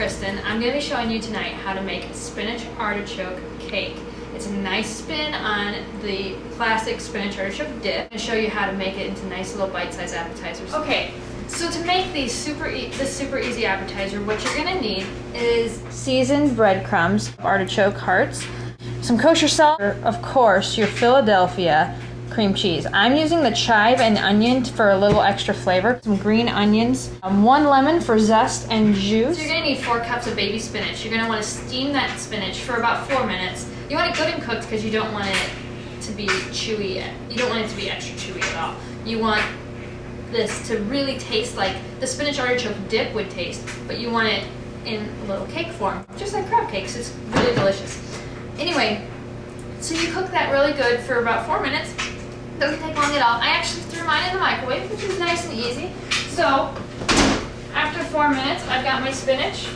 Kristen. I'm going to be showing you tonight how to make spinach artichoke cake. It's a nice spin on the classic spinach artichoke dip. I'm going to show you how to make it into nice little bite-sized appetizers. Okay, so to make these this super easy appetizer, what you're going to need is seasoned breadcrumbs, artichoke hearts, some kosher salt, of course your Philadelphia cream cheese. I'm using the chive and onion for a little extra flavor. Some green onions, 1 lemon for zest and juice. So you're gonna need 4 cups of baby spinach. You're gonna wanna steam that spinach for about 4 minutes. You want it good and cooked because you don't want it to be chewy. You don't want it to be extra chewy at all. You want this to really taste like the spinach artichoke dip would taste, but you want it in a little cake form, just like crab cakes. It's really delicious. Anyway, so you cook that really good for about 4 minutes. Doesn't take long at all. I actually threw mine in the microwave, which is nice and easy. So, after 4 minutes, I've got my spinach.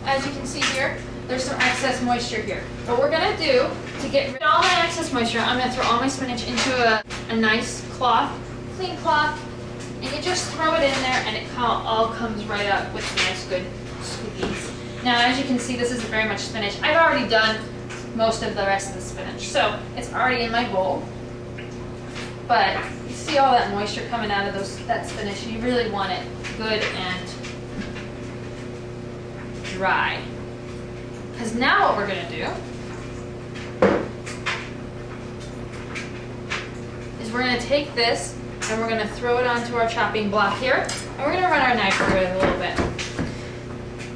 As you can see here, there's some excess moisture here. What we're gonna do to get rid of all my excess moisture, I'm gonna throw all my spinach into a nice cloth, clean cloth, and you just throw it in there and it all comes right up with nice good squeeze. Now, as you can see, this isn't very much spinach. I've already done most of the rest of the spinach, so it's already in my bowl. But you see all that moisture coming out of that spinach. You really want it good and dry. Because now what we're going to do is we're going to take this and we're going to throw it onto our chopping block here. And we're going to run our knife through it a little bit.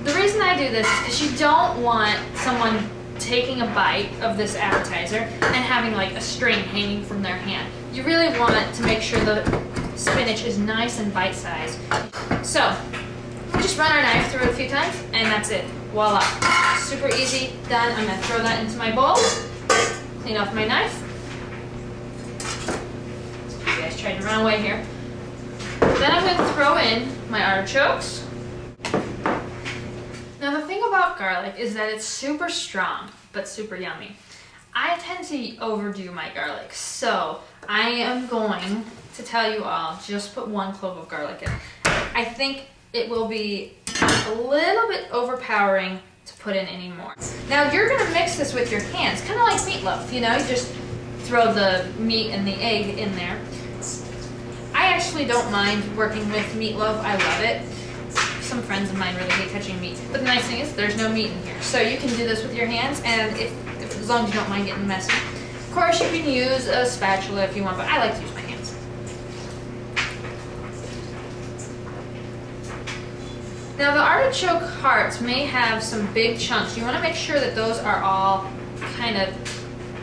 The reason I do this is because you don't want someone taking a bite of this appetizer and having like a string hanging from their hand. You really want to make sure the spinach is nice and bite-sized. So, we just run our knife through it a few times and that's it. Voila. Super easy, done. I'm going to throw that into my bowl, clean off my knife. You guys tried to run away here. Then I'm going to throw in my artichokes. Now the thing about garlic is that it's super strong, but super yummy. I tend to overdo my garlic, so I am going to tell you all, just put 1 clove of garlic in. I think it will be a little bit overpowering to put in any more. Now you're gonna mix this with your hands, kind of like meatloaf, you know, you just throw the meat and the egg in there. I actually don't mind working with meatloaf, I love it. Some friends of mine really hate touching meat, but the nice thing is there's no meat in here. So you can do this with your hands, and as long as you don't mind getting messy. Of course you can use a spatula if you want, but I like to use my hands. Now the artichoke hearts may have some big chunks. You want to make sure that those are all kind of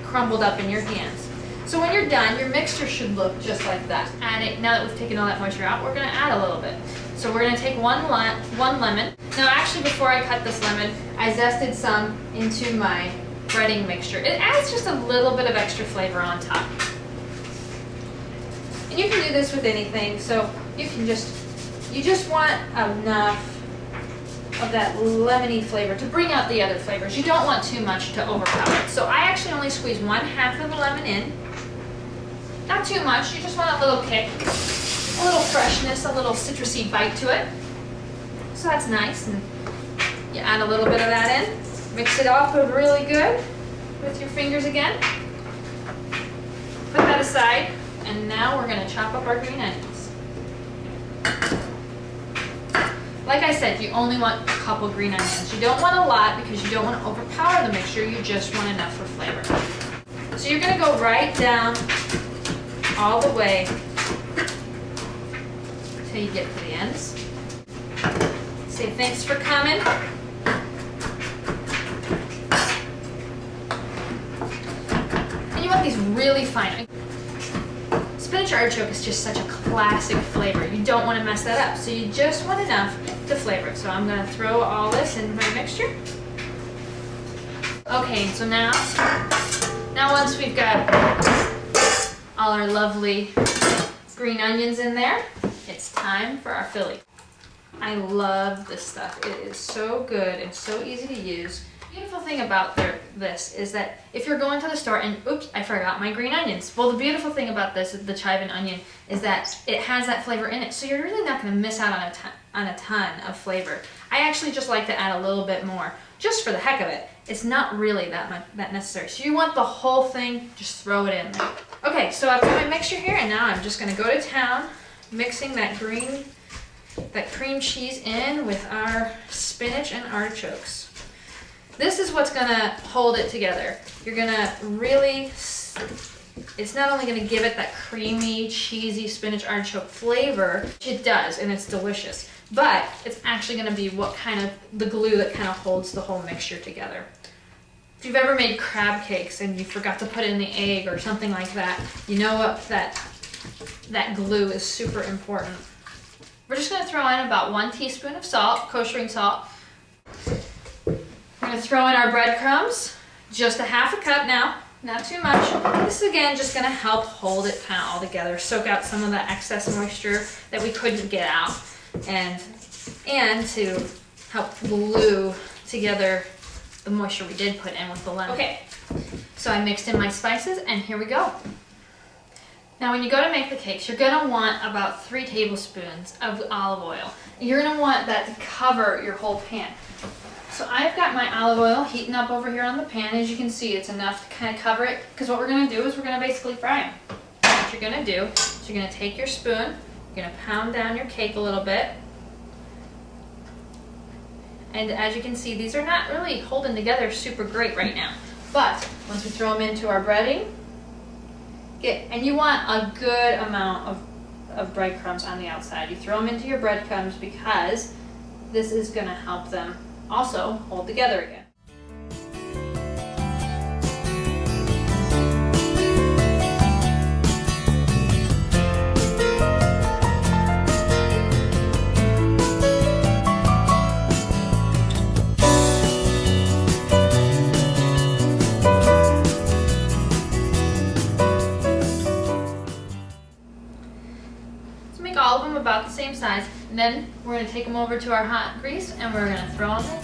crumbled up in your hands. So when you're done, your mixture should look just like that. Now that we've taken all that moisture out, we're going to add a little bit. So we're going to take one lemon. Now actually before I cut this lemon, I zested some into my breading mixture. It adds just a little bit of extra flavor on top. And you can do this with anything, so you just want enough of that lemony flavor to bring out the other flavors. You don't want too much to overpower it. So I actually only squeeze 1/2 of the lemon in. Not too much, you just want a little kick. A little freshness, a little citrusy bite to it. So that's nice. And you add a little bit of that in. Mix it up really good with your fingers again. Put that aside. And now we're going to chop up our green onions. Like I said, you only want a couple green onions. You don't want a lot because you don't want to overpower the mixture. You just want enough for flavor. So you're going to go right down all the way till you get to the ends. Say thanks for coming. And you want these really fine. Spinach artichoke is just such a classic flavor. You don't want to mess that up. So you just want enough to flavor it. So I'm going to throw all this in my mixture. Okay, so now once we've got all our lovely green onions in there, it's time for our Philly. I love this stuff. It is so good and so easy to use. The beautiful thing about this is that if you're going to the store and, oops, I forgot my green onions. Well, the beautiful thing about this, the chive and onion, is that it has that flavor in it. So you're really not going to miss out on a ton of flavor. I actually just like to add a little bit more, just for the heck of it. It's not really that necessary. So you want the whole thing, just throw it in there. Okay, so I've got my mixture here, and now I'm just gonna go to town, mixing that cream cheese in with our spinach and artichokes. This is what's gonna hold it together. You're gonna really, it's not only gonna give it that creamy, cheesy spinach artichoke flavor, it does, and it's delicious, but it's actually gonna be the glue that kind of holds the whole mixture together. If you've ever made crab cakes and you forgot to put in the egg or something like that, you know what, that glue is super important. We're just gonna throw in about 1 teaspoon of salt, kosher salt. We're gonna throw in our breadcrumbs, just a half a cup now, not too much. This is again just gonna help hold it kind of all together, soak out some of the excess moisture that we couldn't get out, and to help glue together the moisture we did put in with the lemon. Okay, so I mixed in my spices, and here we go. Now when you go to make the cakes, you're gonna want about 3 tablespoons of olive oil. You're gonna want that to cover your whole pan. So I've got my olive oil heating up over here on the pan. As you can see, it's enough to kind of cover it, because what we're gonna do is we're gonna basically fry them. What you're gonna do is you're gonna take your spoon, you're gonna pound down your cake a little bit. And as you can see, these are not really holding together super great right now. But once we throw them into our breading, and you want a good amount of breadcrumbs on the outside. You throw them into your breadcrumbs because this is gonna help them also hold together again. All of them about the same size, and then we're going to take them over to our hot grease and we're going to throw them in.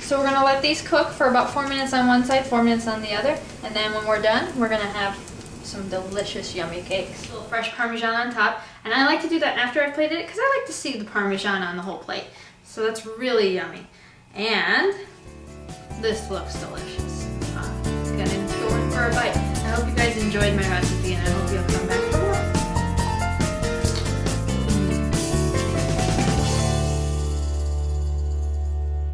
So we're going to let these cook for about 4 minutes on one side, 4 minutes on the other, and then when we're done, we're going to have some delicious, yummy cakes. A little fresh Parmesan on top, and I like to do that after I've plated it because I like to see the Parmesan on the whole plate. So that's really yummy. And this looks delicious. Gonna go in for a bite. I hope you guys enjoyed my recipe, and I hope